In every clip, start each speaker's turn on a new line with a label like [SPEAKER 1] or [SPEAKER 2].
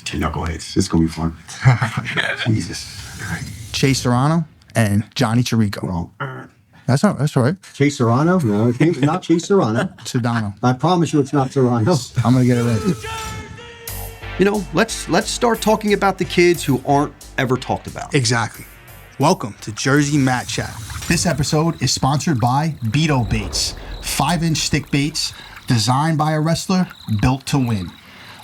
[SPEAKER 1] Two knuckleheads. It's going to be fun. Jesus.
[SPEAKER 2] Chase Serrano and Johnny Chirico.
[SPEAKER 1] Wrong.
[SPEAKER 2] That's all right.
[SPEAKER 1] Chase Serrano? No, it's not Chase Serrano.
[SPEAKER 2] Sudano.
[SPEAKER 1] I promise you it's not Serrano.
[SPEAKER 2] I'm going to get it right.
[SPEAKER 1] You know, let's start talking about the kids who aren't ever talked about.
[SPEAKER 2] Exactly. Welcome to Jersey Mat Chat. This episode is sponsored by Beato Baits. 5-inch stick baits designed by a wrestler, built to win.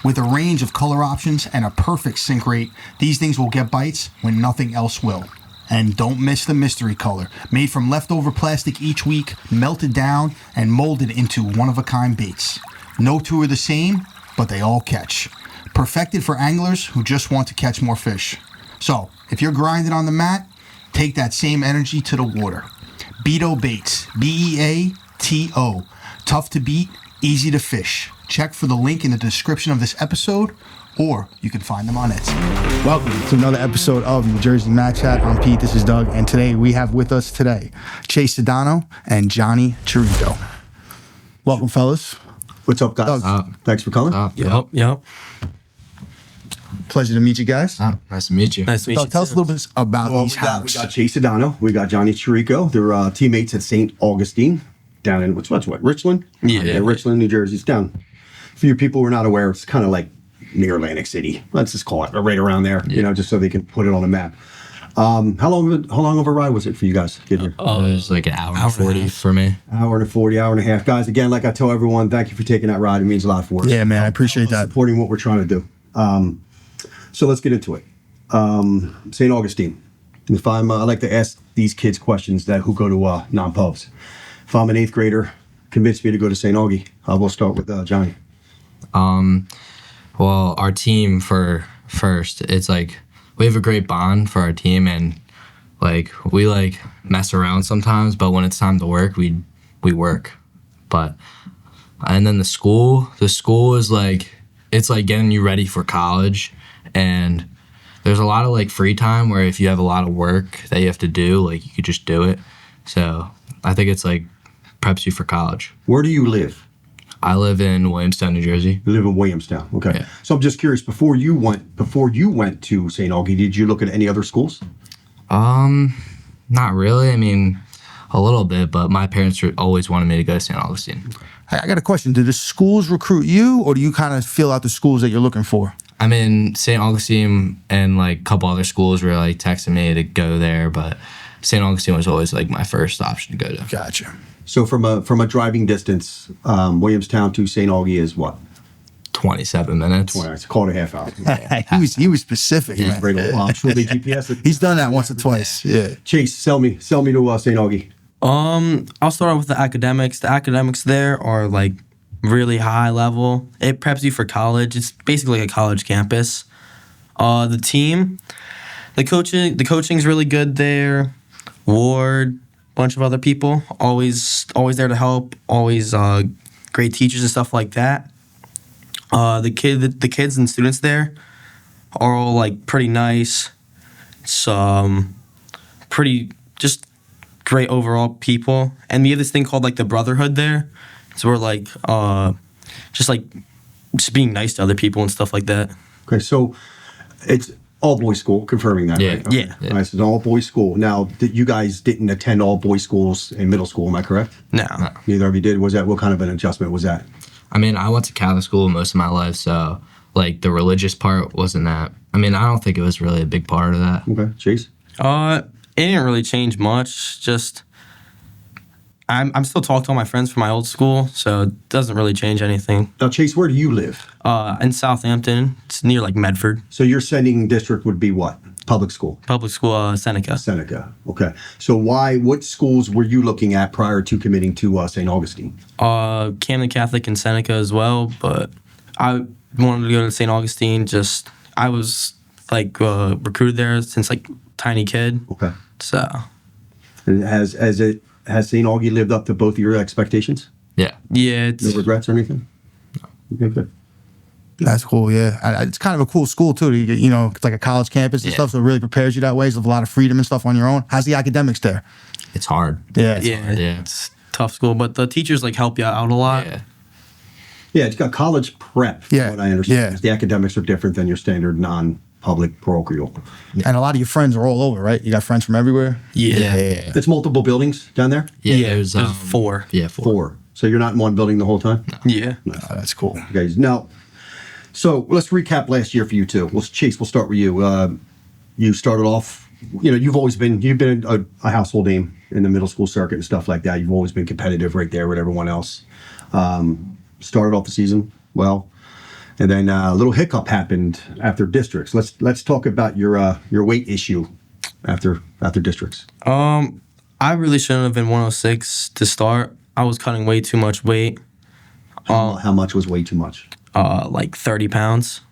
[SPEAKER 2] With a range of color options and a perfect sink rate, these things will get bites when nothing else will. And don't miss the mystery color. Made from leftover plastic each week, melted down, and molded into one-of-a-kind baits. No two are the same, but they all catch. Perfected for anglers who just want to catch more fish. So, if you're grinding on the mat, take that same energy to the water. Beato Baits. B-E-A-T-O. Tough to beat, easy to fish. Check for the link in the description of this episode, or you can find them on Etsy. Welcome to another episode of New Jersey Mat Chat. I'm Pete, this is Doug, and today we have with us Chase Sudano and Johnny Chirico. Welcome, fellas.
[SPEAKER 1] What's up, guys? Thanks for coming.
[SPEAKER 3] Yep.
[SPEAKER 2] Pleasure to meet you guys.
[SPEAKER 3] Nice to meet you.
[SPEAKER 2] Doug, tell us a little bit about these hounds.
[SPEAKER 1] We got Chase Sudano. We got Johnny Chirico. They're teammates at Saint Augustine down in, Richland?
[SPEAKER 3] Yeah.
[SPEAKER 1] Richland, New Jersey. It's down. For you people who are not aware, it's kind of like near Atlantic City. Let's just call it right around there, just so they can put it on the map. How long of a ride was it for you guys getting here?
[SPEAKER 3] It was like an hour and 40 for me.
[SPEAKER 1] Hour and 40, hour and a half. Guys, again, like I tell everyone, thank you for taking that ride. It means a lot for us.
[SPEAKER 2] Yeah, man, I appreciate that.
[SPEAKER 1] Supporting what we're trying to do. So let's get into it. St. Augustine. If I like to ask these kids questions who go to non-pubs. If I'm an 8th grader, convince me to go to St. Augie. We'll start with Johnny.
[SPEAKER 3] Well, our team for first, it's like we have a great bond for our team, and like we like mess around sometimes, but when it's time to work, we work. And then the school is like, it's like getting you ready for college, and there's a lot of like free time where if you have a lot of work that you have to do, like you could just do it. So I think it's like preps you for college.
[SPEAKER 1] Where do you live?
[SPEAKER 3] I live in Williamstown, New Jersey.
[SPEAKER 1] You live in Williamstown. Okay.
[SPEAKER 3] Yeah.
[SPEAKER 1] So I'm just curious, before you went to St. Augie, did you look at any other schools?
[SPEAKER 3] Not really. I mean, a little bit, but my parents always wanted me to go to Saint Augustine.
[SPEAKER 2] I got a question. Do the schools recruit you, or do you kind of fill out the schools that you're looking for?
[SPEAKER 3] I mean, Saint Augustine and like a couple other schools were like texting me to go there, but Saint Augustine was always like my first option to go to.
[SPEAKER 2] Gotcha.
[SPEAKER 1] So from a driving distance, Williamstown to St. Augie is what?
[SPEAKER 3] 27 minutes.
[SPEAKER 1] 20 hours. Call it a half hour.
[SPEAKER 2] He was specific, man.
[SPEAKER 1] I'm sure they GPS it.
[SPEAKER 2] He's done that once or twice. Yeah.
[SPEAKER 1] Chase, sell me to St. Augie.
[SPEAKER 4] I'll start out with the academics. The academics there are like really high level. It preps you for college. It's basically like a college campus. The team, the coaching's really good there. Ward, bunch of other people, always there to help. Always great teachers and stuff like that. The kids and students there are all like pretty nice. It's pretty just great overall people, and we have this thing called like the brotherhood there. So we're like just being nice to other people and stuff like that.
[SPEAKER 1] Okay, so it's all boys school, confirming that,
[SPEAKER 3] Yeah.
[SPEAKER 1] right? Okay.
[SPEAKER 4] Yeah.
[SPEAKER 1] All right, so it's all boys school. Now, you guys didn't attend all boys schools in middle school, am I correct?
[SPEAKER 4] No.
[SPEAKER 1] Neither of you did. What kind of an adjustment was that?
[SPEAKER 3] I mean, I went to Catholic school most of my life, so like the religious part wasn't that. I mean, I don't think it was really a big part of that.
[SPEAKER 1] Okay, Chase?
[SPEAKER 4] It didn't really change much. Just I'm still talking to all my friends from my old school, so it doesn't really change anything.
[SPEAKER 1] Now, Chase, where do you live?
[SPEAKER 4] In Southampton, it's near like Medford.
[SPEAKER 1] So your sending district would be what? Public school?
[SPEAKER 4] Public school, Seneca.
[SPEAKER 1] Seneca. Okay. So what schools were you looking at prior to committing to St. Augustine?
[SPEAKER 4] Camden Catholic and Seneca as well, but I wanted to go to St. Augustine. I was like recruited there since like tiny kid.
[SPEAKER 1] Okay.
[SPEAKER 4] So.
[SPEAKER 1] And has St. Augie lived up to both of your expectations?
[SPEAKER 3] Yeah.
[SPEAKER 4] Yeah.
[SPEAKER 1] No regrets or anything? No. Okay, good.
[SPEAKER 2] That's cool, yeah. It's kind of a cool school, too. It's like a college campus and stuff, so it really prepares you that way. So there's a lot of freedom and stuff on your own. How's the academics there?
[SPEAKER 3] It's hard.
[SPEAKER 2] Yeah.
[SPEAKER 4] It's tough school, but the teachers like help you out a lot.
[SPEAKER 3] Yeah.
[SPEAKER 1] Yeah, it's got college prep,
[SPEAKER 2] Yeah,
[SPEAKER 1] from what I understand.
[SPEAKER 2] yeah.
[SPEAKER 1] The academics are different than your standard non-public parochial.
[SPEAKER 2] And a lot of your friends are all over, right? You got friends from everywhere?
[SPEAKER 4] Yeah.
[SPEAKER 1] It's multiple buildings down there?
[SPEAKER 3] Yeah,
[SPEAKER 4] There's 4.
[SPEAKER 3] Yeah, 4.
[SPEAKER 1] 4. So you're not in one building the whole time?
[SPEAKER 4] Yeah.
[SPEAKER 2] Oh, that's cool.
[SPEAKER 1] Okay, now, so let's recap last year for you two. Chase, we'll start with you. You started off, you've been a household name in the middle school circuit and stuff like that. You've always been competitive right there with everyone else. Started off the season well, and then a little hiccup happened after districts. Let's talk about your weight issue after districts.
[SPEAKER 4] I really shouldn't have been 106 to start. I was cutting way too much weight.
[SPEAKER 1] How much was way too much?
[SPEAKER 4] Like 30 pounds.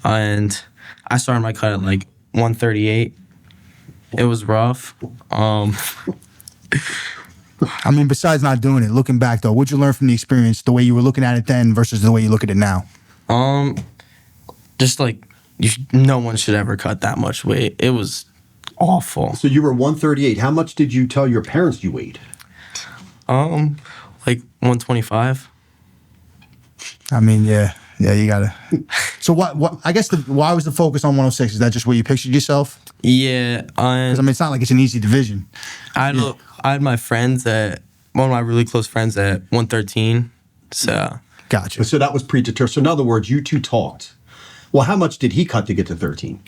[SPEAKER 4] And I started my cut at like 138. It was rough.
[SPEAKER 2] I mean, besides not doing it, looking back though, what'd you learn from the experience, the way you were looking at it then versus the way you look at it now?
[SPEAKER 4] Just like no one should ever cut that much weight. It was awful.
[SPEAKER 1] So you were 138. How much did you tell your parents you weighed?
[SPEAKER 4] Like 125.
[SPEAKER 2] I mean, yeah, you gotta. So what? I guess why was the focus on 106? Is that just where you pictured yourself?
[SPEAKER 4] Yeah,
[SPEAKER 2] Because I mean, it's not like it's an easy division.
[SPEAKER 4] I had my friends one of my really close friends at 113. So
[SPEAKER 2] Gotcha.
[SPEAKER 1] So that was predetermined. So in other words, you two talked. Well, how much did he cut to get to 13?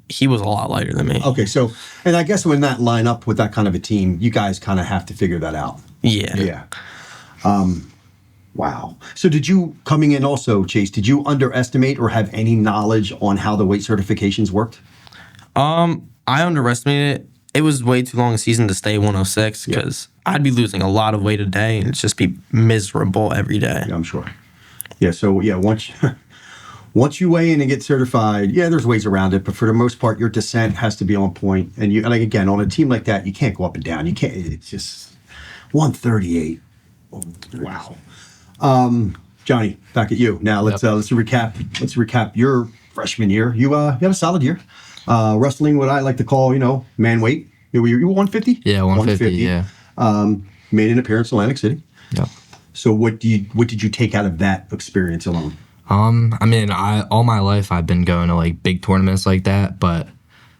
[SPEAKER 4] he was a lot lighter than me.
[SPEAKER 1] Okay, so, and I guess when that line up with that kind of a team, you guys kind of have to figure that out.
[SPEAKER 4] Yeah.
[SPEAKER 1] Yeah. Wow. So did you, coming in also, Chase, did you underestimate or have any knowledge on how the weight certifications worked?
[SPEAKER 4] I underestimated it. It was way too long a season to stay 106 because I'd be losing a lot of weight a day and it'd just be miserable every day.
[SPEAKER 1] Yeah, I'm sure. Yeah, so yeah, once you weigh in and get certified, yeah, there's ways around it, but for the most part, your descent has to be on point. And you, and like, again, on a team like that, you can't go up and down. You can't. It's just 138. Wow. Johnny, back at you. Now let's recap. Let's recap your freshman year. You had a solid year. Wrestling, what I like to call, man weight. You were 150?
[SPEAKER 3] Yeah, 150. Yeah.
[SPEAKER 1] Made an appearance in Atlantic City.
[SPEAKER 3] Yep.
[SPEAKER 1] So what did you take out of that experience alone?
[SPEAKER 3] I mean, all my life I've been going to like big tournaments like that, but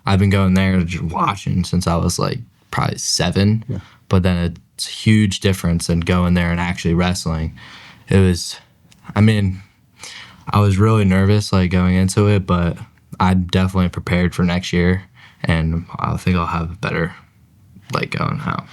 [SPEAKER 3] I've been going there just watching since I was like probably 7.
[SPEAKER 1] Yeah.
[SPEAKER 3] But then it's a huge difference than going there and actually wrestling. It was, I mean, I was really nervous like going into it, but I'm definitely prepared for next year, and I think I'll have a better like going out.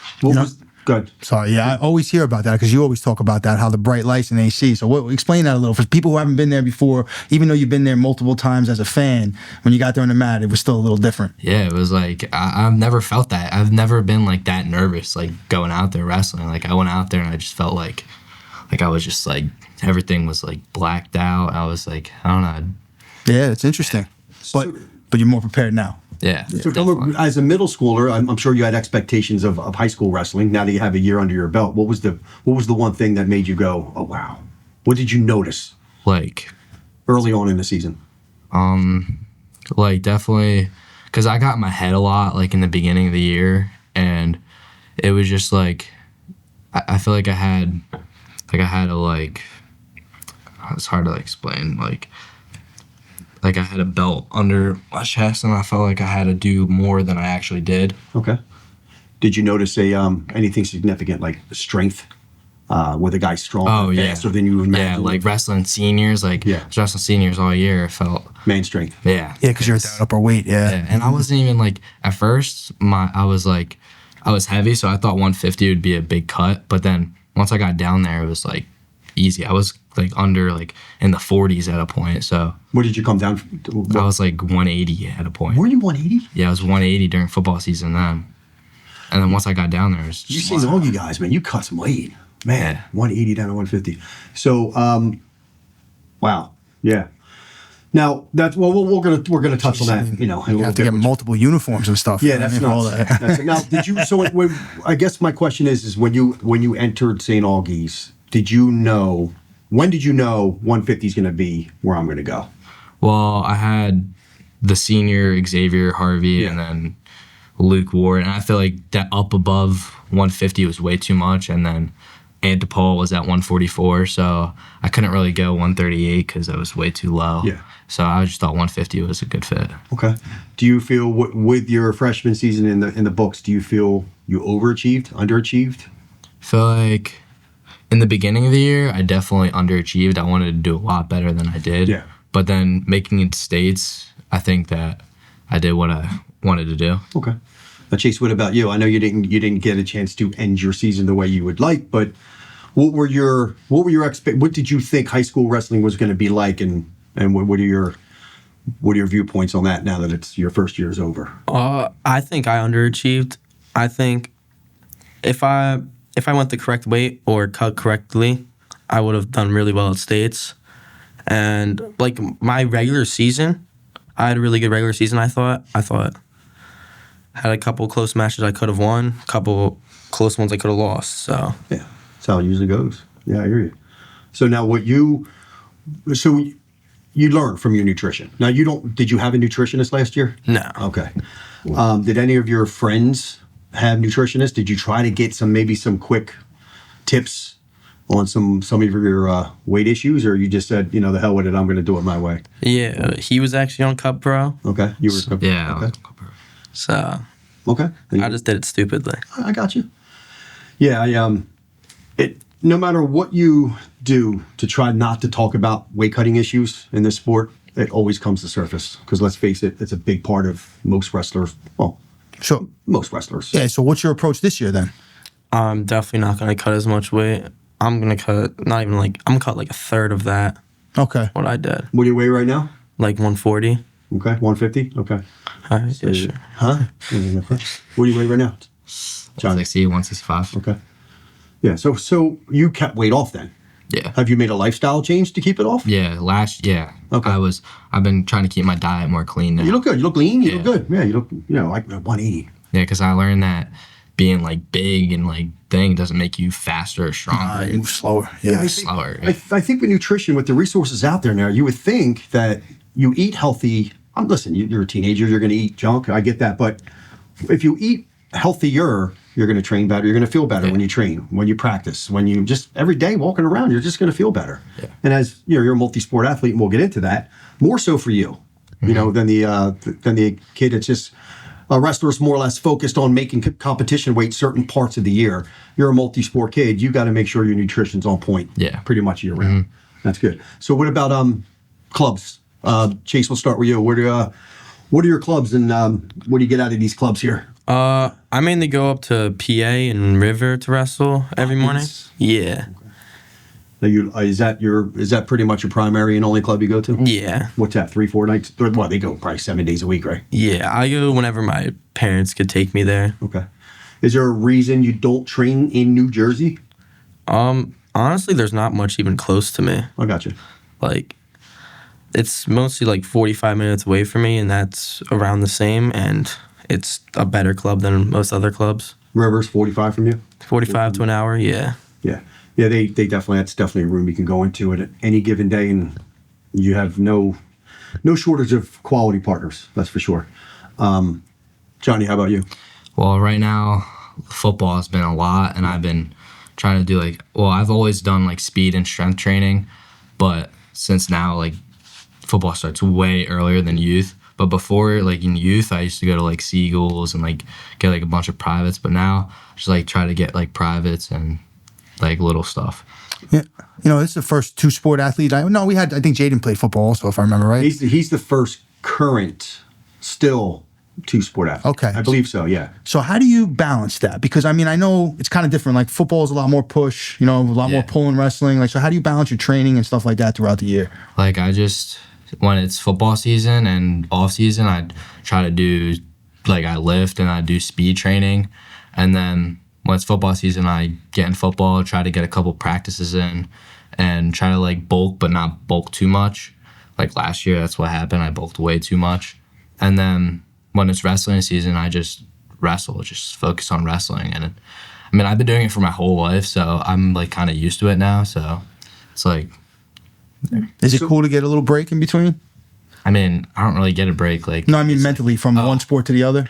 [SPEAKER 1] Good.
[SPEAKER 2] Sorry, yeah, I always hear about that because you always talk about that, how the bright lights and AC. So explain that a little for people who haven't been there before. Even though you've been there multiple times as a fan, when you got there on the mat, it was still a little different.
[SPEAKER 3] Yeah, it was like I've never felt that. I've never been like that nervous like going out there wrestling. Like I went out there and I just felt like I was just like everything was like blacked out. I was like, I don't know.
[SPEAKER 2] Yeah, it's interesting. But you're more prepared now.
[SPEAKER 3] Yeah.
[SPEAKER 1] So as a middle schooler, I'm sure you had expectations of high school wrestling. Now that you have a year under your belt, what was the one thing that made you go, oh wow? What did you notice
[SPEAKER 3] Like
[SPEAKER 1] early on in the season?
[SPEAKER 3] like definitely because I got in my head a lot like in the beginning of the year, and it was just like I feel like I had a like it's hard to like explain like I had a belt under my chest and I felt like I had to do more than I actually did.
[SPEAKER 1] Okay. Did you notice anything significant like the strength? Were the guys stronger, faster than you imagined?
[SPEAKER 3] Yeah, like wrestling seniors, I was wrestling seniors all year. It felt
[SPEAKER 1] man strength.
[SPEAKER 3] Yeah.
[SPEAKER 2] Yeah, because you're at that upper weight. Yeah.
[SPEAKER 3] And I wasn't even like at first I was heavy, so I thought 150 would be a big cut, but then once I got down there, it was like easy. I was like under like in the 40s at a point. So
[SPEAKER 1] Where did you come down?
[SPEAKER 3] I was like 180 at a point.
[SPEAKER 1] Were you 180?
[SPEAKER 3] Yeah, I was 180 during football season then. And then once I got down there, it was
[SPEAKER 1] You
[SPEAKER 3] just
[SPEAKER 1] seen all you guys, man. You cut some weight, man.
[SPEAKER 3] Yeah.
[SPEAKER 1] 180 down to 150. So, wow, yeah. Now that's we're gonna touch on that, in a
[SPEAKER 2] You
[SPEAKER 1] little
[SPEAKER 2] have to get
[SPEAKER 1] bit.
[SPEAKER 2] multiple uniforms and stuff.
[SPEAKER 1] Yeah, that's
[SPEAKER 2] all
[SPEAKER 1] nuts.
[SPEAKER 2] that.
[SPEAKER 1] Now, did you? So, I guess my question is when you entered Saint Augustine, did you know? When did you know 150 is going to be where I'm going to go?
[SPEAKER 3] Well, I had the senior Xavier Harvey and then Luke Ward, and I feel like that up above 150 was way too much. And then antipole was at 144, so I couldn't really go 138 because it was way too low.
[SPEAKER 1] Yeah.
[SPEAKER 3] So I just thought 150 was a good fit.
[SPEAKER 1] Okay. Do you feel with your freshman season in the books? Do you feel you overachieved, underachieved?
[SPEAKER 3] I feel like in the beginning of the year, I definitely underachieved. I wanted to do a lot better than I did.
[SPEAKER 1] Yeah.
[SPEAKER 3] But then making it states, I think that I did what I wanted to do.
[SPEAKER 1] Okay. Now, Chase, what about you? I know you didn't get a chance to end your season the way you would like, but what did you think high school wrestling was going to be like, and what are your viewpoints on that now that it's your first year is over?
[SPEAKER 4] I think I underachieved. I think if I went the correct weight or cut correctly, I would have done really well at states. And like my regular season, I had a really good regular season. I thought had a couple close matches I could have won, a couple close ones I could have lost. So
[SPEAKER 1] Yeah, that's how it usually goes. Yeah, I hear you. So now you learned from your nutrition. Now did you have a nutritionist last year?
[SPEAKER 4] no.
[SPEAKER 1] Okay. Did any of your friends have nutritionists? Did you try to get some quick tips on some of your weight issues, or you just said, the hell with it, I'm going to do it my way?
[SPEAKER 4] Yeah, he was actually on Cup Pro,
[SPEAKER 1] Okay. You were
[SPEAKER 3] Yeah.
[SPEAKER 1] Okay.
[SPEAKER 4] so
[SPEAKER 1] Okay.
[SPEAKER 4] I just did it stupidly.
[SPEAKER 1] I got you. Yeah, no matter what you do to try not to talk about weight cutting issues in this sport, it always comes to surface. Because let's face it, it's a big part of most wrestlers. Well,
[SPEAKER 2] So,
[SPEAKER 1] most wrestlers.
[SPEAKER 2] yeah, so what's your approach this year then?
[SPEAKER 4] I'm definitely not gonna cut as much weight. I'm gonna cut I'm gonna cut like a third of that.
[SPEAKER 2] Okay.
[SPEAKER 4] What I did,
[SPEAKER 1] What do you weigh right now?
[SPEAKER 4] like 140.
[SPEAKER 1] Okay, 150. Okay.
[SPEAKER 4] All right, yeah, sure.
[SPEAKER 1] Huh? What do you weigh right now?
[SPEAKER 3] 160, 165.
[SPEAKER 1] Okay. Yeah. So you kept weight off then.
[SPEAKER 3] Yeah.
[SPEAKER 1] Have you made a lifestyle change to keep it off?
[SPEAKER 3] Yeah.
[SPEAKER 1] Okay.
[SPEAKER 3] I've been trying to keep my diet more clean now.
[SPEAKER 1] You look good. You look lean. You look
[SPEAKER 3] Yeah.
[SPEAKER 1] good. Yeah. You look like 180.
[SPEAKER 3] Yeah, because I learned that being like big and like thing doesn't make you faster or stronger.
[SPEAKER 2] You move slower. Yeah.
[SPEAKER 3] Slower.
[SPEAKER 1] I think with nutrition, with the resources out there now, you would think that you eat healthy. Listen, you're a teenager, you're going to eat junk. I get that. But if you eat healthier, you're going to train better. You're going to feel better when you train, when you practice, when you just every day walking around, you're just going to feel better.
[SPEAKER 3] Yeah.
[SPEAKER 1] And as you're a multi-sport athlete, and we'll get into that, more so for you, than the kid that's just a wrestler's more or less focused on making competition weight certain parts of the year. You're a multi-sport kid. You got to make sure your nutrition's on point.
[SPEAKER 3] Yeah.
[SPEAKER 1] Pretty much year round. That's good. So what about clubs? Chase, we'll start with you. What are your clubs, and what do you get out of these clubs here?
[SPEAKER 4] I mainly go up to PA and River to wrestle every morning.
[SPEAKER 1] Nice.
[SPEAKER 4] Yeah.
[SPEAKER 1] Now is that pretty much your primary and only club you go to?
[SPEAKER 4] Yeah.
[SPEAKER 1] What's that? 3-4 nights? Well, they go probably 7 days a week, right?
[SPEAKER 4] Yeah. I go whenever my parents could take me there.
[SPEAKER 1] Okay. Is there a reason you don't train in New Jersey?
[SPEAKER 4] Honestly, there's not much even close to me.
[SPEAKER 1] I got you.
[SPEAKER 4] Like, it's mostly like 45 minutes away from me, and that's around the same, and it's a better club than most other clubs.
[SPEAKER 1] River's 45 from you?
[SPEAKER 4] 45 to an hour, yeah.
[SPEAKER 1] Yeah. Yeah, they definitely, that's definitely a room you can go into at any given day, and you have no shortage of quality partners, that's for sure. Johnny, how about you?
[SPEAKER 3] Well, right now, football has been a lot, and I've been trying to do I've always done like speed and strength training, but since now like football starts way earlier than youth. But before, like in youth, I used to go to like Seagulls and like get like a bunch of privates, but now just like try to get like privates and like little stuff.
[SPEAKER 2] Yeah. This is the first two-sport athlete. I think Jaden played football also, if I remember right.
[SPEAKER 1] He's the first current still two-sport athlete.
[SPEAKER 2] Okay.
[SPEAKER 1] I believe so, yeah.
[SPEAKER 2] So how do you balance that? Because, I know it's kind of different. Like, football is a lot more push, a lot more pull in wrestling. Like, so how do you balance your training and stuff like that throughout the year?
[SPEAKER 3] Like, when it's football season and off season, I try to do, like, I lift and I do speed training. And then when it's football season, I get in football, try to get a couple practices in, and try to, like, bulk, but not bulk too much. Like, last year, that's what happened. I bulked way too much. And then when it's wrestling season, I just wrestle, just focus on wrestling. And I've been doing it for my whole life, so I'm, like, kind of used to it now. So it's like...
[SPEAKER 2] Is it cool to get a little break in between?
[SPEAKER 3] I don't really get a break. Like,
[SPEAKER 2] No, mentally from one sport to the other.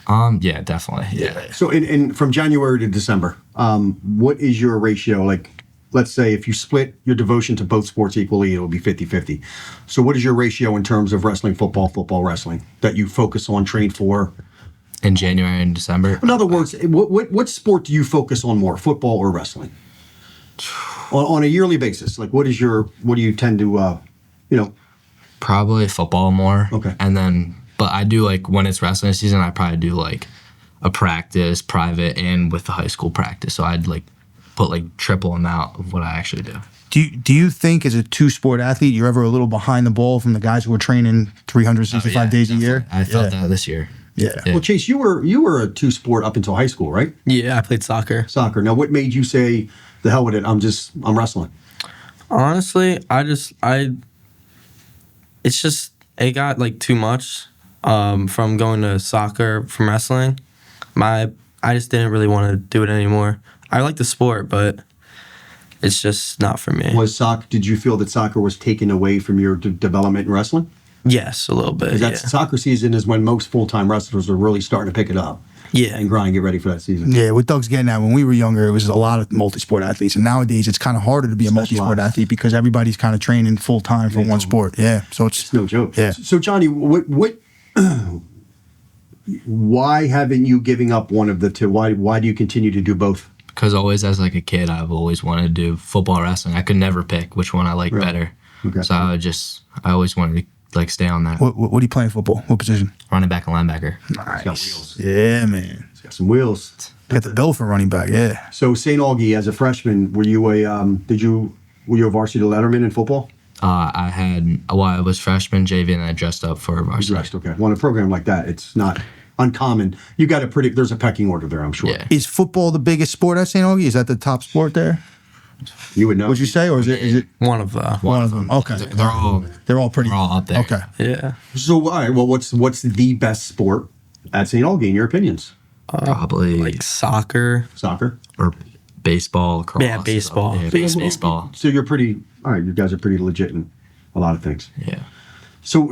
[SPEAKER 3] Yeah, definitely. Yeah.
[SPEAKER 1] So in from January to December, what is your ratio? Like, let's say if you split your devotion to both sports equally, it will be 50-50. So what is your ratio in terms of wrestling, football, wrestling that you focus on, train for?
[SPEAKER 3] In January and December.
[SPEAKER 1] In other words, what sport do you focus on more, football or wrestling? On a yearly basis, like what do you tend to,
[SPEAKER 3] Probably football more.
[SPEAKER 1] Okay.
[SPEAKER 3] And then, but I do like when it's wrestling season, I probably do like a practice, private, and with the high school practice. So I'd like put like triple amount of what I actually do.
[SPEAKER 2] Do you think as a two-sport athlete, you're ever a little behind the ball from the guys who are training 365 days a year?
[SPEAKER 3] I felt that this year.
[SPEAKER 2] Yeah.
[SPEAKER 1] Well, Chase, you were a two-sport up until high school, right?
[SPEAKER 4] Yeah, I played soccer.
[SPEAKER 1] Soccer. Now, what made you say, the hell with it, I'm wrestling?
[SPEAKER 4] Honestly, it got like too much from going to soccer from wrestling. I just didn't really want to do it anymore. I like the sport, but it's just not for me.
[SPEAKER 1] Did you feel that soccer was taken away from your development in wrestling?
[SPEAKER 4] Yes, a little bit.
[SPEAKER 1] 'Cause
[SPEAKER 4] Yeah.
[SPEAKER 1] soccer season is when most full-time wrestlers are really starting to pick it up.
[SPEAKER 4] Yeah.
[SPEAKER 1] And grind, get ready for that season.
[SPEAKER 2] Yeah, what Doug's getting at, when we were younger, it was a lot of multi-sport athletes. And nowadays, it's kind of harder to be a multi-sport athlete because everybody's kind of training full-time for one sport. Yeah, so it's
[SPEAKER 1] No joke.
[SPEAKER 2] Yeah.
[SPEAKER 1] So Johnny, why haven't you giving up one of the two? Why do you continue to do both?
[SPEAKER 3] Because always as like a kid, I've always wanted to do football, wrestling. I could never pick which one I like better.
[SPEAKER 1] Okay.
[SPEAKER 3] So I always wanted to like stay on that.
[SPEAKER 2] What are you playing football? What position?
[SPEAKER 3] Running back and linebacker.
[SPEAKER 1] Got wheels.
[SPEAKER 2] Yeah, man.
[SPEAKER 1] He's got some wheels.
[SPEAKER 2] Got the bill for running back, yeah.
[SPEAKER 1] So Saint Augie, as a freshman, were you a varsity letterman in football?
[SPEAKER 3] I was freshman, JV, and I dressed up for varsity.
[SPEAKER 1] Dressed, okay. Well, in a program like that, it's not uncommon. You got there's a pecking order there, I'm sure.
[SPEAKER 3] Yeah.
[SPEAKER 2] Is football the biggest sport at St. Augie? Is that the top sport there?
[SPEAKER 1] You would know.
[SPEAKER 2] Would you say, or is it
[SPEAKER 4] One of
[SPEAKER 2] one of them? Okay.
[SPEAKER 3] They're all
[SPEAKER 2] pretty
[SPEAKER 3] up there.
[SPEAKER 2] Okay.
[SPEAKER 4] yeah.
[SPEAKER 1] So, all right, well, what's the best sport at St. Augie, in your opinions?
[SPEAKER 3] Probably
[SPEAKER 4] Like soccer.
[SPEAKER 1] Soccer?
[SPEAKER 3] or baseball, lacrosse.
[SPEAKER 4] Yeah, baseball.
[SPEAKER 3] Yeah, baseball.
[SPEAKER 1] So you're pretty, all right, you guys are pretty legit in a lot of things.
[SPEAKER 3] Yeah.
[SPEAKER 1] So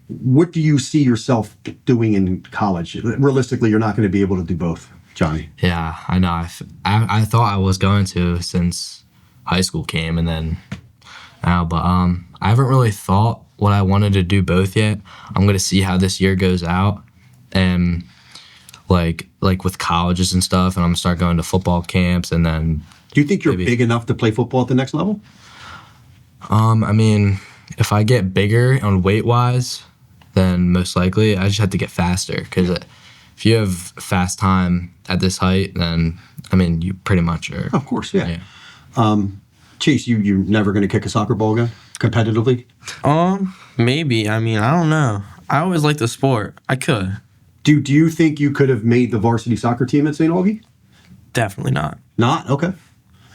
[SPEAKER 1] what do you see yourself doing in college? Realistically, you're not going to be able to do both, Johnny.
[SPEAKER 3] Yeah, I know. I thought I was going to since high school came, and then now, but I haven't really thought what I wanted to do both yet. I'm gonna see how this year goes out, and like with colleges and stuff, and I'm gonna start going to football camps, and then.
[SPEAKER 1] Do you think you're
[SPEAKER 3] Maybe.
[SPEAKER 1] big enough to play football at the next level?
[SPEAKER 3] I mean, if I get bigger on weight wise, then most likely I just have to get faster. Because if you have fast time at this height, then I mean, you pretty much are.
[SPEAKER 1] Of course, yeah. Chase, you're never going to kick a soccer ball again competitively?
[SPEAKER 4] Maybe. I mean, I don't know. I always liked the sport. I could.
[SPEAKER 1] Do you think you could have made the varsity soccer team at St. Augie?
[SPEAKER 4] Definitely not.
[SPEAKER 1] Not? Okay.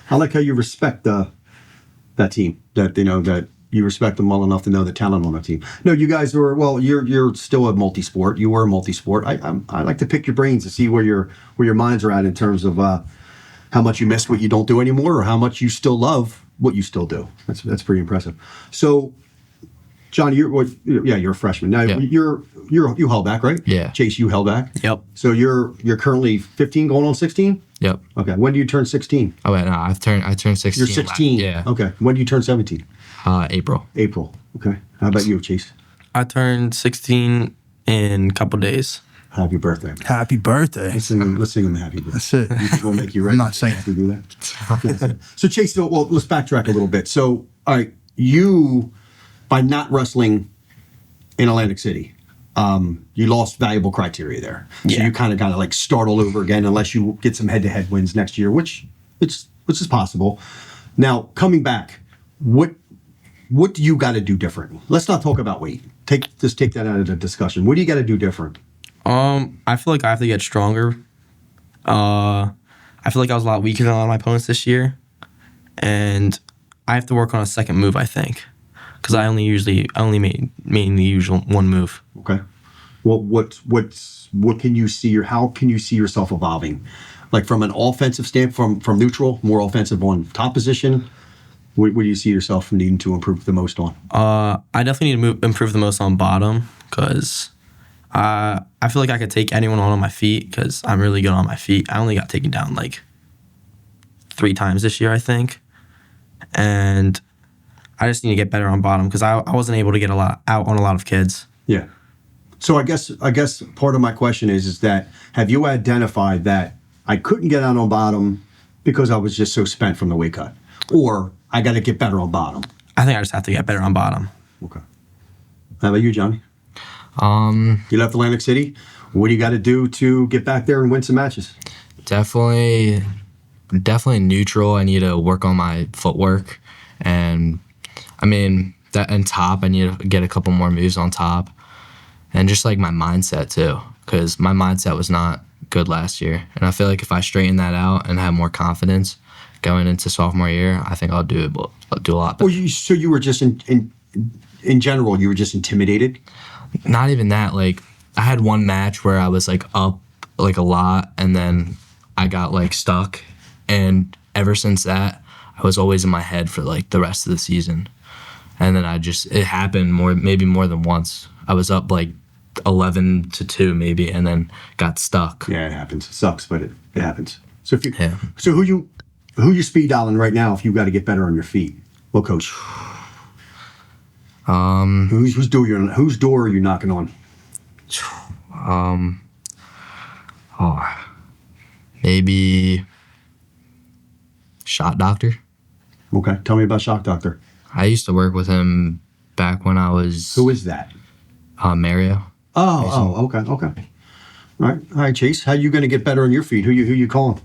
[SPEAKER 1] I like how you respect that team. That you respect them well enough to know the talent on the team. No, you guys are, well, you're still a multi-sport. You were a multi-sport. I like to pick your brains to see where your minds are at in terms of how much you miss what you don't do anymore, or how much you still love what you still do. That's pretty impressive. So, Johnny, you're a freshman now.
[SPEAKER 3] Yeah.
[SPEAKER 1] You held back, right?
[SPEAKER 3] Yeah.
[SPEAKER 1] Chase, you held back.
[SPEAKER 4] Yep.
[SPEAKER 1] So you're currently 15, going on 16.
[SPEAKER 3] Yep.
[SPEAKER 1] Okay. When do you turn 16?
[SPEAKER 3] Oh wait, no, I turned 16.
[SPEAKER 1] You're 16.
[SPEAKER 3] Yeah.
[SPEAKER 1] Okay. When do you turn 17?
[SPEAKER 3] April.
[SPEAKER 1] April. Okay. How about you, Chase?
[SPEAKER 4] I turned 16 in a couple days.
[SPEAKER 1] Happy birthday.
[SPEAKER 2] Happy birthday.
[SPEAKER 1] Let's sing him a happy birthday.
[SPEAKER 2] That's it.
[SPEAKER 1] We'll make you ready.
[SPEAKER 2] I'm not saying
[SPEAKER 1] to do that. So Chase, well, let's backtrack a little bit. So, all right, you, by not wrestling in Atlantic City, you lost valuable criteria there. So
[SPEAKER 4] Yeah.
[SPEAKER 1] you kind of got to like start all over again unless you get some head-to-head wins next year, which is possible. Now, coming back, what do you got to do different? Let's not talk about weight. Just take that out of the discussion. What do you got to do different?
[SPEAKER 4] I feel like I have to get stronger. I feel like I was a lot weaker than a lot of my opponents this year, and I have to work on a second move. I think because I only made the usual one move.
[SPEAKER 1] Okay. Well, what can you see, or how can you see yourself evolving? Like from an offensive standpoint, from neutral, more offensive on top position. What do you see yourself needing to improve the most on?
[SPEAKER 4] I definitely need to improve the most on bottom because I feel like I could take anyone on my feet because I'm really good on my feet. I only got taken down like 3 times this year, I think. And I just need to get better on bottom because I wasn't able to get out on a lot of kids.
[SPEAKER 1] Yeah. So I guess part of my question is that have you identified that I couldn't get out on bottom because I was just so spent from the weight cut, or I got to get better on bottom?
[SPEAKER 4] I think I just have to get better on bottom.
[SPEAKER 1] Okay. How about you, Johnny?
[SPEAKER 3] Um,
[SPEAKER 1] You left Atlantic City. What do you got to do to get back there and win some matches?
[SPEAKER 3] definitely neutral. I need to work on my footwork, and I mean that and top. I need to get a couple more moves on top, and just like my mindset too, because my mindset was not good last year, and I feel like if I straighten that out and have more confidence going into sophomore year, I think I'll do it. I'll do a lot better.
[SPEAKER 1] Well, so you were just in general, you were just intimidated.
[SPEAKER 3] Not even that. Like I had one match where I was like up like a lot, and then I got like stuck, and ever since that, I was always in my head for like the rest of the season. And then it happened maybe more than once. I was up like 11-2 maybe, and then got stuck.
[SPEAKER 1] Yeah, it happens. It sucks, but it happens. So
[SPEAKER 3] Yeah.
[SPEAKER 1] So who you speed dialing right now if you got to get better on your feet? What coach? Whose door are you knocking on?
[SPEAKER 3] Maybe Shot Doctor.
[SPEAKER 1] Okay, tell me about Shock Doctor.
[SPEAKER 3] I used to work with him back when I was
[SPEAKER 1] Who is that?
[SPEAKER 3] Mario.
[SPEAKER 1] Okay. All right, Chase. How you going to get better on your feet? Who you calling?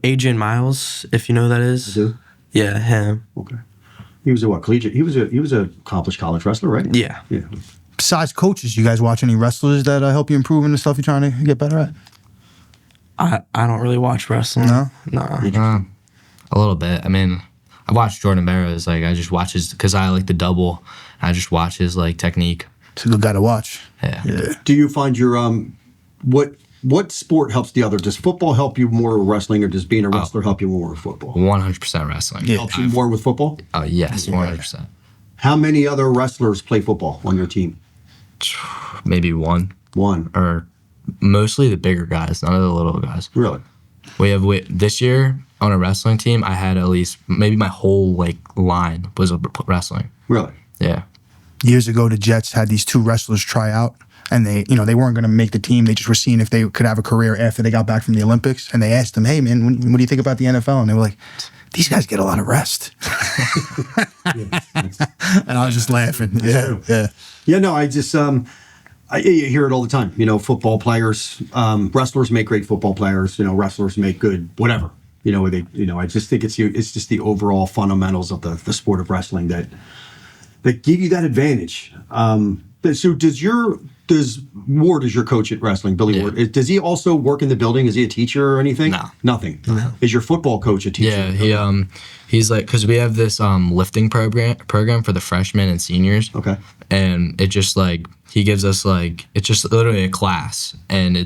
[SPEAKER 4] Adrian Miles, if you know who that is.
[SPEAKER 1] Do?
[SPEAKER 4] Yeah, him.
[SPEAKER 1] Okay. He was a what? Collegiate. He was a accomplished college wrestler, right?
[SPEAKER 4] Yeah.
[SPEAKER 1] Yeah.
[SPEAKER 2] Besides coaches, you guys watch any wrestlers that help you improve in the stuff you're trying to get better at?
[SPEAKER 4] I don't really watch wrestling.
[SPEAKER 2] No?
[SPEAKER 4] Nah.
[SPEAKER 3] A little bit. I mean, I watched Jordan Barrows. Like I just watch his because I like the double. I just watch his like technique.
[SPEAKER 2] It's a good guy to watch.
[SPEAKER 3] Yeah.
[SPEAKER 1] Do you find your what sport helps the other? Does football help you more with wrestling, or does being a wrestler help you more with football?
[SPEAKER 3] 100% wrestling.
[SPEAKER 2] Yeah.
[SPEAKER 1] Helps you more with football?
[SPEAKER 3] Oh yes, 100%.
[SPEAKER 1] How many other wrestlers play football on your team?
[SPEAKER 3] Maybe one
[SPEAKER 1] One.
[SPEAKER 3] or mostly the bigger guys, none of the little guys.
[SPEAKER 1] Really?
[SPEAKER 3] This year on a wrestling team, I had at least maybe my whole like line was wrestling.
[SPEAKER 1] Really?
[SPEAKER 3] Yeah.
[SPEAKER 2] Years ago, the Jets had these 2 wrestlers try out, and they weren't going to make the team. They just were seeing if they could have a career after they got back from the Olympics. And they asked them, "Hey, man, what do you think about the NFL?" And they were like, "These guys get a lot of rest." And I was just laughing. Yeah.
[SPEAKER 1] Yeah, no, I just I hear it all the time. Football players, wrestlers make great football players. Wrestlers make good whatever. I just think it's just the overall fundamentals of the sport of wrestling that give you that advantage. So does Ward is your coach at wrestling, Billy
[SPEAKER 3] Yeah.
[SPEAKER 1] Ward? Does he also work in the building? Is he a teacher or anything?
[SPEAKER 3] No.
[SPEAKER 1] Nothing. Is your football coach a teacher?
[SPEAKER 3] Yeah, he's like because we have this lifting program for the freshmen and seniors.
[SPEAKER 1] Okay.
[SPEAKER 3] And it just like he gives us like it's just literally a class, and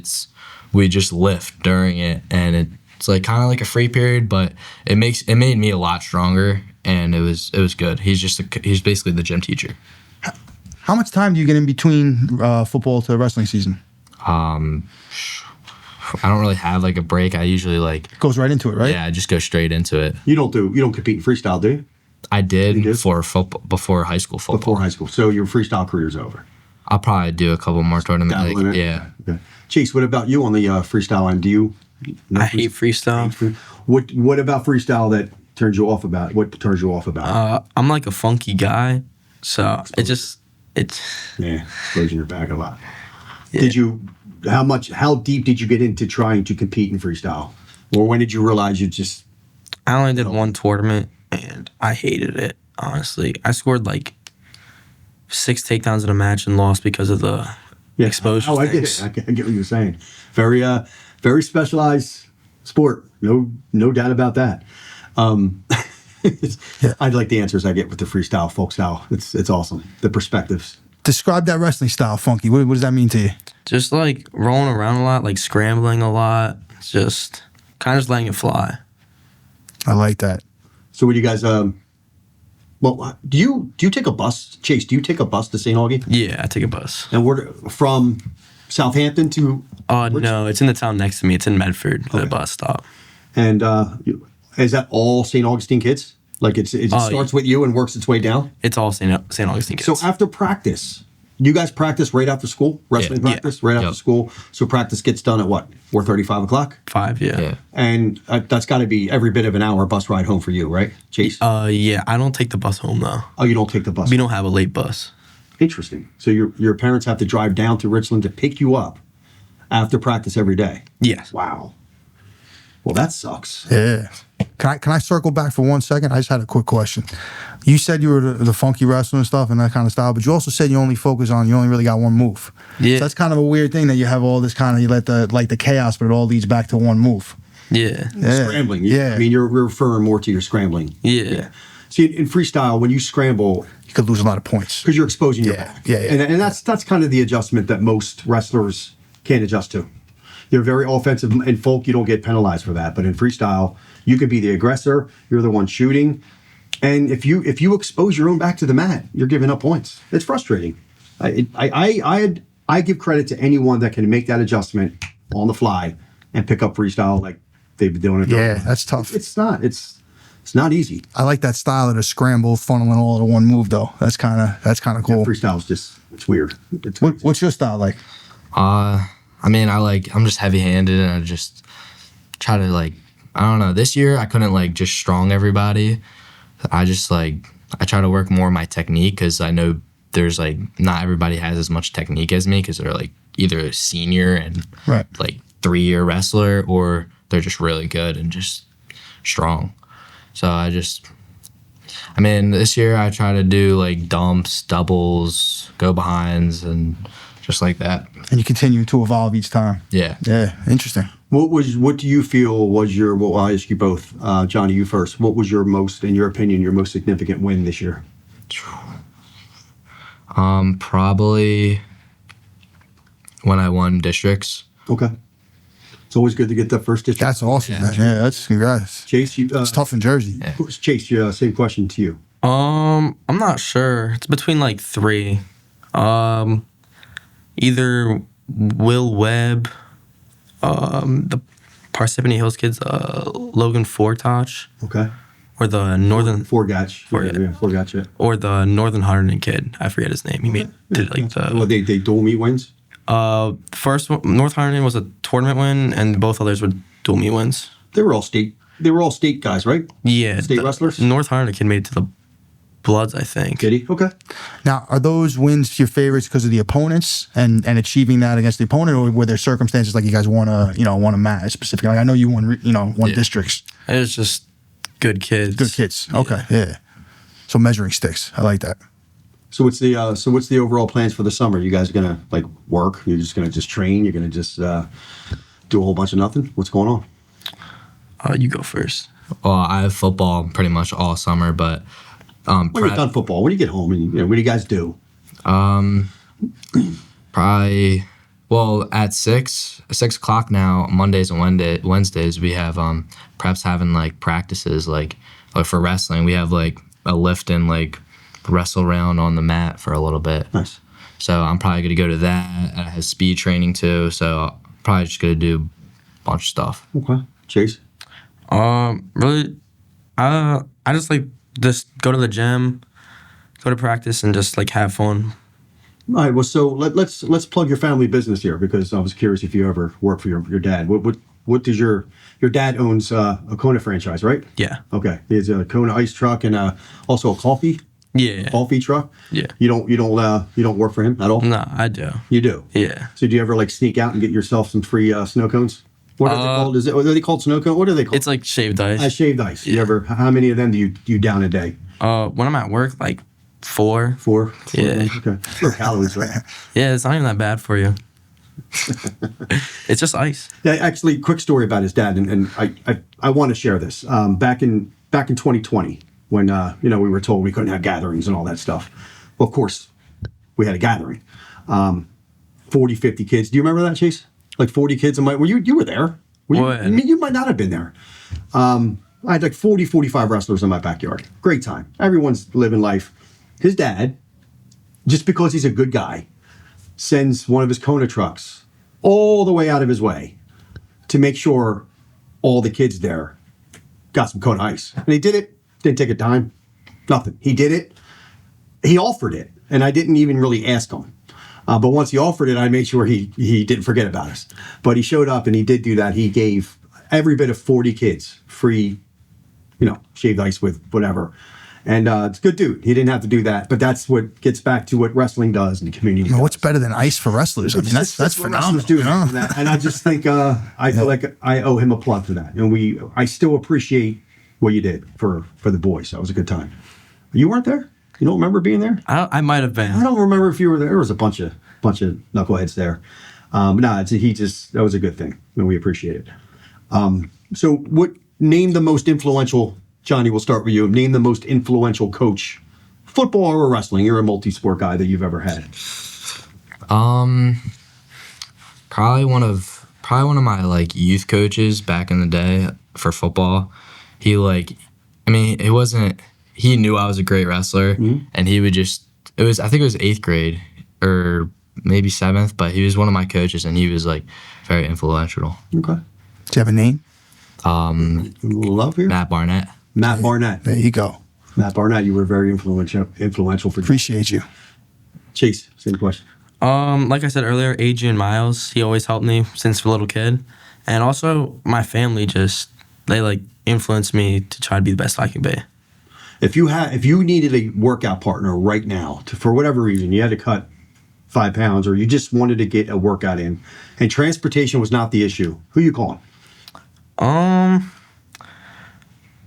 [SPEAKER 3] we just lift during it, and it's like kind of like a free period, but it made me a lot stronger, and it was good. He's basically the gym teacher.
[SPEAKER 2] How much time do you get in between football to wrestling season?
[SPEAKER 3] I don't really have like a break. I usually like
[SPEAKER 2] Goes right into it, right?
[SPEAKER 3] yeah, I just go straight into it.
[SPEAKER 1] You don't compete in freestyle, do you?
[SPEAKER 3] I did
[SPEAKER 1] You do?
[SPEAKER 3] for football before high school football.
[SPEAKER 1] Before high school. So your freestyle career's over.
[SPEAKER 3] I'll probably do a couple more tournaments.
[SPEAKER 1] Dabble in it?
[SPEAKER 3] Yeah.
[SPEAKER 1] Okay. Chase, what about you on the freestyle end? Do you?
[SPEAKER 4] I hate freestyle.
[SPEAKER 1] What about freestyle that turns you off about? What turns you off about?
[SPEAKER 4] I'm like a funky guy, so it's
[SPEAKER 1] Yeah, blows in your back a lot. Yeah. How deep did you get into trying to compete in freestyle? Or when did you realize you just...
[SPEAKER 4] I only did one tournament and I hated it, honestly. I scored like 6 takedowns in a match and lost because of the exposure.
[SPEAKER 1] Oh, I get it. I get what you're saying. Very specialized sport. No doubt about that. I like the answers I get with the freestyle, folk style. It's awesome. The perspectives.
[SPEAKER 2] Describe that wrestling style, Funky. What does that mean to you?
[SPEAKER 4] Just like rolling around a lot, like scrambling a lot. Just kind of just letting it fly.
[SPEAKER 2] I like that.
[SPEAKER 1] So what do you guys Well, do you take a bus, Chase? Do you take a bus to St. Augie?
[SPEAKER 4] Yeah, I take a bus.
[SPEAKER 1] And we're from Southampton to.
[SPEAKER 4] No, it's in the town next to me. It's in Medford, the bus stop.
[SPEAKER 1] And is that all St. Augustine kids? Like it starts with you and works its way down.
[SPEAKER 4] It's all St. Augustine kids.
[SPEAKER 1] So after practice, you guys practice right after school, wrestling practice right after school. So practice gets done at what, 4:30, 5 o'clock?
[SPEAKER 4] 5, yeah.
[SPEAKER 1] And that's got to be every bit of an hour bus ride home for you, right, Chase?
[SPEAKER 4] Yeah, I don't take the bus home though.
[SPEAKER 1] Oh, you don't take the bus?
[SPEAKER 4] We don't have a late bus.
[SPEAKER 1] Interesting. So your parents have to drive down to Richland to pick you up after practice every day?
[SPEAKER 4] Yes.
[SPEAKER 1] Wow. Well, that sucks.
[SPEAKER 2] Yeah. Can I circle back for 1 second? I just had a quick question. You said you were the funky wrestler and stuff and that kind of style, but you also said you only really got one move.
[SPEAKER 4] Yeah.
[SPEAKER 2] So that's kind of a weird thing that you have all this kind of, you let the chaos, but it all leads back to one move.
[SPEAKER 4] Yeah.
[SPEAKER 1] Scrambling.
[SPEAKER 2] Yeah.
[SPEAKER 1] I mean, you're referring more to your scrambling.
[SPEAKER 4] Yeah.
[SPEAKER 1] See, in freestyle, when you scramble,
[SPEAKER 2] You could lose a lot of points.
[SPEAKER 1] because you're exposing your back.
[SPEAKER 2] Yeah.
[SPEAKER 1] And that's kind of the adjustment that most wrestlers can't adjust to. You're very offensive. In folk, you don't get penalized for that. But in freestyle, you could be the aggressor. You're the one shooting. And if you expose your own back to the mat, you're giving up points. It's frustrating. I give credit to anyone that can make that adjustment on the fly and pick up freestyle like they've been doing it.
[SPEAKER 2] Yeah, that's tough.
[SPEAKER 1] It's not easy.
[SPEAKER 2] I like that style of the scramble, funneling all into one move, though. That's kind of cool.
[SPEAKER 1] Freestyle is it's weird.
[SPEAKER 2] What's your style like?
[SPEAKER 3] I mean, I'm just heavy-handed, and I just try to I don't know. This year, I couldn't just strong everybody. I just I try to work more my technique, because I know there's not everybody has as much technique as me, because they're either a senior and
[SPEAKER 2] Right.
[SPEAKER 3] 3-year wrestler, or they're just really good and just strong. So this year I try to do dumps, doubles, go behinds, and just like that.
[SPEAKER 2] And you continue to evolve each time.
[SPEAKER 3] Yeah.
[SPEAKER 2] Yeah, interesting.
[SPEAKER 1] What do you feel was your? Well, I'll ask you both. Johnny, you first. What was in your opinion, your most significant win this year?
[SPEAKER 3] Probably when I won districts.
[SPEAKER 1] Okay. It's always good to get that first district.
[SPEAKER 2] That's awesome, man. Yeah, that's congrats.
[SPEAKER 1] Chase,
[SPEAKER 2] It's tough in Jersey.
[SPEAKER 3] Yeah.
[SPEAKER 1] Chase, same question to you.
[SPEAKER 4] I'm not sure. It's between 3. Either Will Webb, the Parsippany Hills kids, Logan Fortoch,
[SPEAKER 1] Okay.
[SPEAKER 4] or the Northern
[SPEAKER 1] Forgatch. Yeah.
[SPEAKER 4] or the Northern Hardening kid. I forget his name. He did
[SPEAKER 1] Well, they dual meet wins.
[SPEAKER 4] first one, North Hardening was a tournament win, and both others were dual meet wins.
[SPEAKER 1] They were all state guys, right?
[SPEAKER 4] Yeah,
[SPEAKER 1] State wrestlers?
[SPEAKER 4] North Hardening kid made it to the Bloods, I think.
[SPEAKER 1] Did he? Okay.
[SPEAKER 2] Now, are those wins your favorites because of the opponents and achieving that against the opponent, or were there circumstances like you guys won a match specifically? Like I know you won districts.
[SPEAKER 4] It was just good kids.
[SPEAKER 2] Good kids. Okay, yeah. So measuring sticks. I like that.
[SPEAKER 1] So what's the overall plans for the summer? You guys gonna work? You're just gonna train? You're gonna just do a whole bunch of nothing? What's going on?
[SPEAKER 4] You go first.
[SPEAKER 3] Well, I have football pretty much all summer, but
[SPEAKER 1] When you're done football, when you get home, and what do you guys do?
[SPEAKER 3] probably at 6 o'clock now, Mondays and Wednesdays we have preps having practices for wrestling. We have a lift and wrestle round on the mat for a little bit.
[SPEAKER 1] Nice.
[SPEAKER 3] So I'm probably gonna go to that. It has speed training too, so I'm probably just gonna do a bunch of stuff.
[SPEAKER 1] Okay. Chase?
[SPEAKER 4] Really, I just go to the gym, go to practice, and just have fun.
[SPEAKER 1] All right. Well, so let's plug your family business here, because I was curious if you ever worked for your dad. What does your dad owns a Kona franchise, right?
[SPEAKER 4] Yeah.
[SPEAKER 1] Okay. He has a Kona ice truck and also a coffee truck.
[SPEAKER 4] Yeah.
[SPEAKER 1] You don't work for him at all?
[SPEAKER 4] No, I do.
[SPEAKER 1] You do.
[SPEAKER 4] Yeah.
[SPEAKER 1] So do you ever sneak out and get yourself some free snow cones? What are they called? Are they called snow cones? What are they called?
[SPEAKER 4] It's shaved ice.
[SPEAKER 1] Shaved ice.
[SPEAKER 4] Yeah.
[SPEAKER 1] You ever? How many of them do you down a day?
[SPEAKER 4] When I'm at work, 4.
[SPEAKER 1] 4?
[SPEAKER 4] Yeah.
[SPEAKER 1] Okay. 4 calories, right?
[SPEAKER 4] Yeah, it's not even that bad for you. It's just ice.
[SPEAKER 1] Yeah, actually, quick story about his dad, and I want to share this. Back in 2020, when we were told we couldn't have gatherings and all that stuff. Well, of course, we had a gathering. 40, 50 kids. Do you remember that, Chase? 40 kids. You were there.
[SPEAKER 4] What?
[SPEAKER 1] You might not have been there. I had like 40, 45 wrestlers in my backyard. Great time. Everyone's living life. His dad, just because he's a good guy, sends one of his Kona trucks all the way out of his way to make sure all the kids there got some Kona ice. And he did it. Didn't take a dime. Nothing. He did it. He offered it. And I didn't even really ask him. But once he offered it, I made sure he didn't forget about us. But he showed up and he did do that. He gave every bit of 40 kids free, shaved ice with whatever. And it's a good dude. He didn't have to do that. But that's what gets back to what wrestling does in the community.
[SPEAKER 2] What's better than ice for wrestlers? I mean, that's
[SPEAKER 1] what
[SPEAKER 2] phenomenal.
[SPEAKER 1] wrestlers do. And I just think I feel like I owe him a plug for that. And I still appreciate what you did for the boys. That was a good time. You weren't there? You don't remember being there?
[SPEAKER 4] I might have been.
[SPEAKER 1] I don't remember if you were there. There was a bunch of knuckleheads there. That was a good thing, and we appreciate it. So name the most influential, Johnny, we'll start with you. Name the most influential coach, football or wrestling. You're a multi-sport guy that you've ever had.
[SPEAKER 3] Probably one of my like youth coaches back in the day for football. He knew I was a great wrestler, and he would I think it was 8th grade or maybe 7th, but he was one of my coaches, and he was like very influential.
[SPEAKER 1] Okay.
[SPEAKER 2] Do you have a name?
[SPEAKER 1] Love here.
[SPEAKER 3] Matt Barnett.
[SPEAKER 1] Matt Barnett.
[SPEAKER 2] There you go.
[SPEAKER 1] Matt Barnett, you were very influential for
[SPEAKER 2] Appreciate you.
[SPEAKER 1] Chase, same question.
[SPEAKER 4] Like I said earlier, Adrian Miles, he always helped me since a little kid. And also my family they like influenced me to try to be the best I can be.
[SPEAKER 1] If you needed a workout partner right now, for whatever reason, you had to cut 5 pounds or you just wanted to get a workout in and transportation was not the issue, who you calling?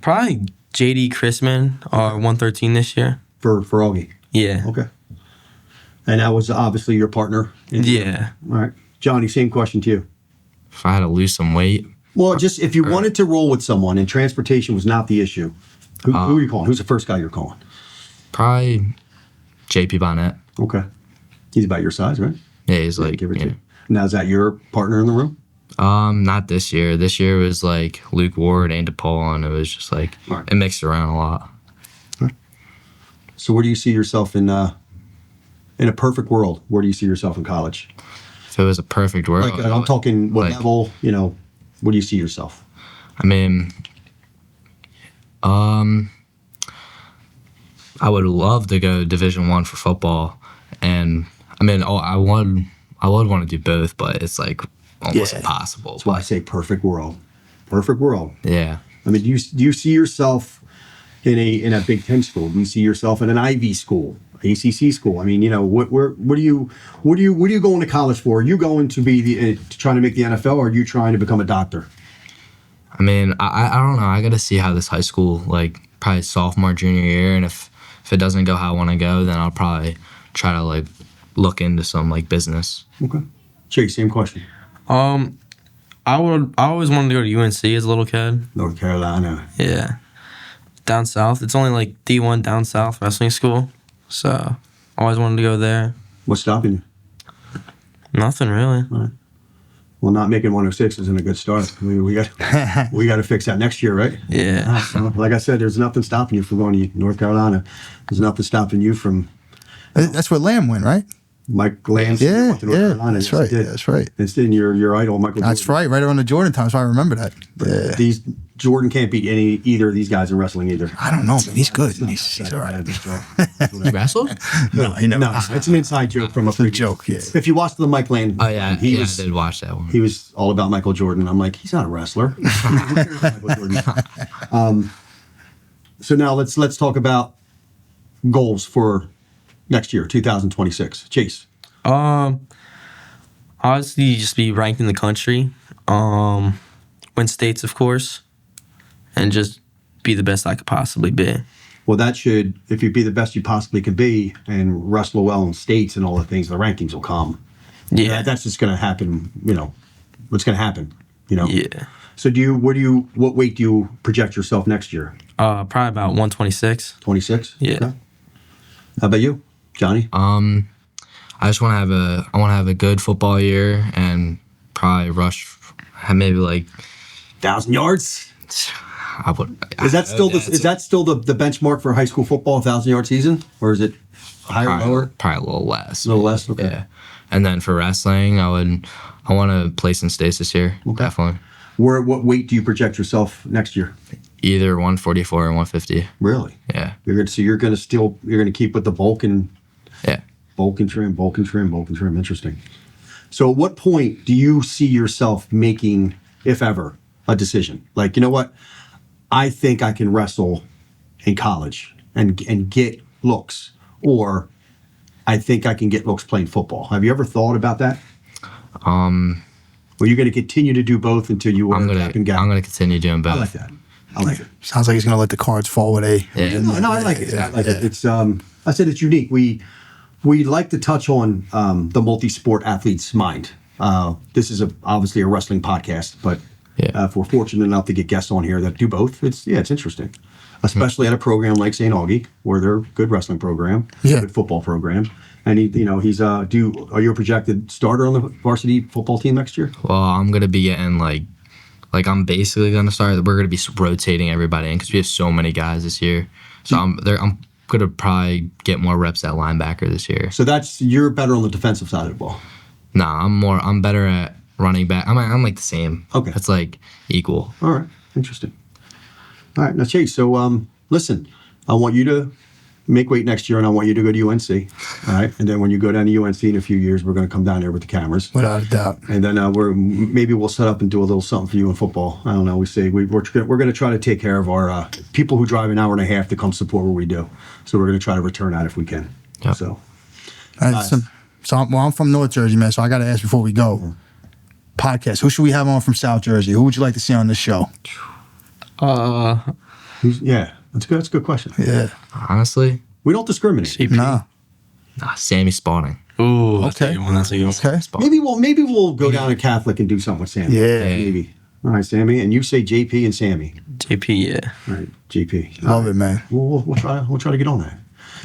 [SPEAKER 4] Probably JD Chrisman or 113 this year.
[SPEAKER 1] For Augie?
[SPEAKER 4] Yeah.
[SPEAKER 1] Okay. And that was obviously your partner?
[SPEAKER 4] Yeah.
[SPEAKER 1] All right. Johnny, same question to you.
[SPEAKER 3] If I had to lose some weight.
[SPEAKER 1] Well, just if you wanted to roll with someone and transportation was not the issue, who are you calling? Who's the first guy you're calling?
[SPEAKER 3] Probably JP Barnett.
[SPEAKER 1] Okay. He's about your size, right?
[SPEAKER 3] Yeah, he's like,
[SPEAKER 1] give or take. Now, is that your partner in the room?
[SPEAKER 3] Not this year. This year was like Luke Ward and DePaul, and it was just like, It mixed around a lot.
[SPEAKER 1] Right. So where do you see yourself in a perfect world? Where do you see yourself in college?
[SPEAKER 3] If it was a perfect world.
[SPEAKER 1] Like, I'm talking what level, where do you see yourself?
[SPEAKER 3] I mean, I would love to go Division I for football, and I mean, I would want to do both, but it's like almost impossible.
[SPEAKER 1] That's why I say perfect world. Perfect world.
[SPEAKER 3] Yeah.
[SPEAKER 1] I mean, do you see yourself in a Big Ten school? Do you see yourself in an Ivy school, ACC school? I mean, what are you going to college for? Are you going to be trying to make the NFL, or are you trying to become a doctor?
[SPEAKER 3] I mean, I don't know. I got to see how this high school, like probably sophomore, junior year, and if it doesn't go how I want to go, then I'll probably try to like look into some like business.
[SPEAKER 1] Okay. Chase, same question.
[SPEAKER 4] I always wanted to go to UNC as a little kid.
[SPEAKER 1] North Carolina.
[SPEAKER 4] Yeah. Down south. It's only like D1 down south wrestling school. So I always wanted to go there.
[SPEAKER 1] What's stopping you?
[SPEAKER 4] Nothing really.
[SPEAKER 1] All right. Well, not making 106 isn't a good start. We got to fix that next year, right?
[SPEAKER 4] Yeah.
[SPEAKER 1] So, like I said, there's nothing stopping you from going to North Carolina. There's nothing stopping you from.
[SPEAKER 2] That's where Lamb went, right?
[SPEAKER 1] Mike Lamb.
[SPEAKER 2] Yeah,
[SPEAKER 1] went to North Carolina.
[SPEAKER 2] that's
[SPEAKER 1] Yes,
[SPEAKER 2] right.
[SPEAKER 1] he did.
[SPEAKER 2] That's right.
[SPEAKER 1] It's in your idol, Michael.
[SPEAKER 2] That's
[SPEAKER 1] Jordan.
[SPEAKER 2] right around the Jordan time, so I remember that. Yeah.
[SPEAKER 1] Jordan can't beat either of these guys in wrestling either.
[SPEAKER 2] I don't know, man. He's good. He's all right.
[SPEAKER 3] You wrestled?
[SPEAKER 2] No, he never.
[SPEAKER 1] No, it's an inside joke from a
[SPEAKER 2] It's a joke, yeah.
[SPEAKER 1] If you watch the Mike Lamb,
[SPEAKER 3] Oh yeah,
[SPEAKER 1] I
[SPEAKER 3] did watch that one.
[SPEAKER 1] He was all about Michael Jordan. I'm like, he's not a wrestler. Michael Jordan. So now let's talk about goals for next year, 2026. Chase.
[SPEAKER 4] Obviously just be ranked in the country. Win states, of course, and just be the best I could possibly be.
[SPEAKER 1] Well, that should, if you be the best you possibly could be and wrestle well in states and all the things, the rankings will come.
[SPEAKER 4] Yeah.
[SPEAKER 1] That's just going to happen, what's going to happen,
[SPEAKER 4] Yeah.
[SPEAKER 1] So what weight do you project yourself next year?
[SPEAKER 4] Probably about 126.
[SPEAKER 1] 26?
[SPEAKER 4] Yeah.
[SPEAKER 1] Okay. How about you, Johnny?
[SPEAKER 3] I just want to have a good football year and probably rush maybe like
[SPEAKER 1] 1,000 yards?
[SPEAKER 3] I would.
[SPEAKER 1] Is that still the benchmark for high school football, 1,000-yard season, or is it higher or lower?
[SPEAKER 3] Probably a little less.
[SPEAKER 1] A little less. Okay.
[SPEAKER 3] Yeah. And then for wrestling, I want to place in states this year.
[SPEAKER 1] Okay.
[SPEAKER 3] Definitely.
[SPEAKER 1] What weight do you project yourself next year?
[SPEAKER 3] Either 144 or 150.
[SPEAKER 1] Really?
[SPEAKER 3] Yeah.
[SPEAKER 1] You're gonna keep with the bulk and
[SPEAKER 3] Yeah.
[SPEAKER 1] bulk and trim. Interesting. So at what point do you see yourself making, if ever, a decision? Like, you know what? I think I can wrestle in college and get looks, or I think I can get looks playing football. Have you ever thought about that? Or you're going to continue to do both until you are cap and gown?
[SPEAKER 3] I'm going to continue doing both.
[SPEAKER 1] I like that. I like it.
[SPEAKER 2] Sounds like he's going to let the cards fall with a.
[SPEAKER 3] Yeah.
[SPEAKER 1] No, I like it. I like it. It's I said it's unique. We like to touch on the multi-sport athlete's mind. This is obviously a wrestling podcast, but if we're fortunate enough to get guests on here that do both, it's interesting. Especially at a program like Saint Augustine, where they're a good wrestling program, good football program. And he's are you a projected starter on the varsity football team next year?
[SPEAKER 3] Well, I'm going to be getting like I'm basically going to start. We're going to be rotating everybody in because we have so many guys this year. So I'm going to probably get more reps at linebacker this year.
[SPEAKER 1] So you're better on the defensive side of the ball.
[SPEAKER 3] Nah, I'm better at running back. I'm like the same. Okay. It's like equal.
[SPEAKER 1] All right. Interesting. All right. Now, Chase, so listen, I want you to make weight next year, and I want you to go to UNC. All right. And then when you go down to UNC in a few years, we're going to come down there with the cameras.
[SPEAKER 2] Without a doubt.
[SPEAKER 1] And then maybe we'll set up and do a little something for you in football. I don't know. We're going to try to take care of our people who drive an hour and a half to come support what we do. So we're going to try to return that if we can.
[SPEAKER 3] Yep.
[SPEAKER 1] So.
[SPEAKER 2] I'm from North Jersey, man, so I got to ask before we go. Podcast. Who should we have on from South Jersey? Who would you like to see on this show?
[SPEAKER 1] That's a good question.
[SPEAKER 2] Yeah.
[SPEAKER 3] Honestly,
[SPEAKER 1] we don't discriminate.
[SPEAKER 2] Nah,
[SPEAKER 3] Sammy Spawning.
[SPEAKER 4] Ooh,
[SPEAKER 2] okay.
[SPEAKER 4] That's a good one.
[SPEAKER 2] Okay.
[SPEAKER 1] Maybe we'll go down to Catholic and do something with Sammy.
[SPEAKER 2] Yeah.
[SPEAKER 1] Maybe. All right, Sammy, and you say JP and Sammy.
[SPEAKER 4] JP, yeah.
[SPEAKER 1] All right, JP.
[SPEAKER 2] Love it, man.
[SPEAKER 1] We'll try to get on that.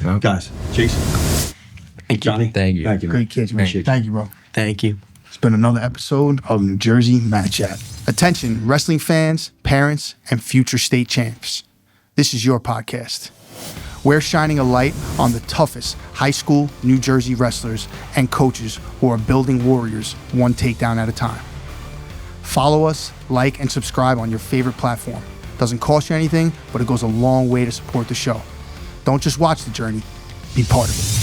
[SPEAKER 3] Yep.
[SPEAKER 1] Guys, Jason.
[SPEAKER 4] Thank you.
[SPEAKER 1] Johnny.
[SPEAKER 3] Thank you.
[SPEAKER 1] Thank you.
[SPEAKER 2] Great kids, man. Thank you, bro.
[SPEAKER 4] Thank you.
[SPEAKER 2] It's been another episode of New Jersey Mat Chat. Attention, wrestling fans, parents, and future state champs. This is your podcast. We're shining a light on the toughest high school New Jersey wrestlers and coaches who are building warriors one takedown at a time. Follow us, like, and subscribe on your favorite platform. Doesn't cost you anything, but it goes a long way to support the show. Don't just watch the journey, be part of it.